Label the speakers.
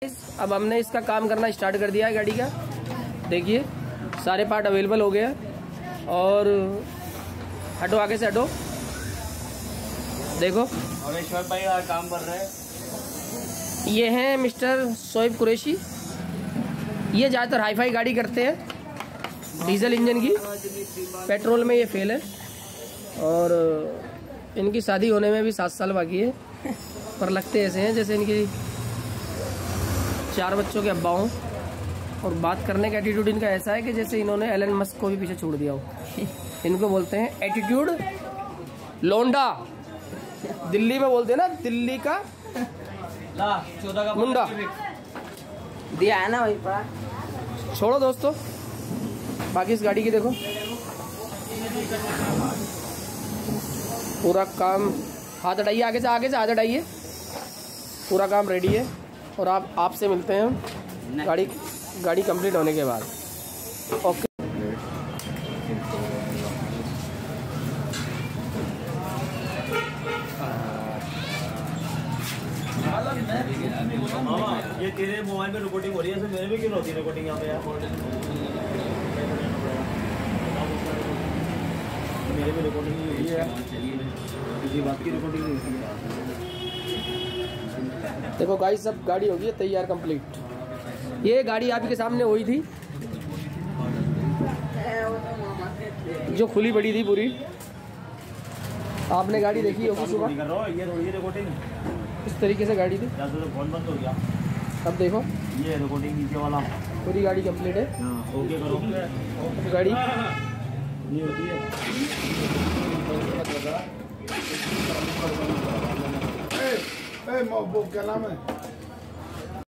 Speaker 1: अब हमने इसका काम करना स्टार्ट कर दिया है गाड़ी का। देखिए सारे पार्ट अवेलेबल हो गए हैं। और हटो, आगे से हटो, देखो
Speaker 2: अमेश्वर भाई काम कर रहे हैं।
Speaker 1: ये हैं मिस्टर शोएब कुरैशी। ये ज़्यादातर हाईफाई गाड़ी करते हैं, डीजल इंजन की, पेट्रोल में ये फेल है। और इनकी शादी होने में भी 7 साल बाकी है, पर लगते ऐसे हैं जैसे इनकी 4 बच्चों के अब्बा हों। और बात करने का एटीट्यूड इनका ऐसा है कि जैसे इन्होंने एलन मस्क को भी पीछे छोड़ दिया हो। इनको बोलते हैं एटीट्यूड लोंडा। दिल्ली में बोलते हैं ना, दिल्ली का
Speaker 2: 14 का
Speaker 1: मुंडा
Speaker 2: दिया है ना वही पर।
Speaker 1: छोड़ो दोस्तों, बाकी इस गाड़ी की देखो, पूरा काम। हाथ हटाइए, आगे से हाथ हटाइए। पूरा काम रेडी है और आपसे मिलते हैं हम गाड़ी कंप्लीट होने के बाद। ओके।
Speaker 2: ये तेरे मोबाइल में रिकॉर्डिंग हो रही है, मेरे में क्यों होती है रिकॉर्डिंग यहाँ पे यार? मेरे में रिकॉर्डिंग नहीं हुई है, किसी बात की रिकॉर्डिंग नहीं हुई है।
Speaker 1: देखो गाइस, सब गाड़ी होगी तैयार कंप्लीट। ये गाड़ी आपके सामने हुई थी, जो खुली पड़ी थी पूरी। आपने गाड़ी देखी होगी सुबह।
Speaker 2: ये थोड़ी रिकॉर्डिंग
Speaker 1: इस तरीके से गाड़ी थी।
Speaker 2: तो फोन बंद हो गया।
Speaker 1: अब देखो
Speaker 2: ये रिकॉर्डिंग नीचे वाला
Speaker 1: पूरी गाड़ी कंप्लीट है।
Speaker 2: ओके करो
Speaker 1: गाड़ी
Speaker 2: ये होती है।
Speaker 3: क्या नाम है?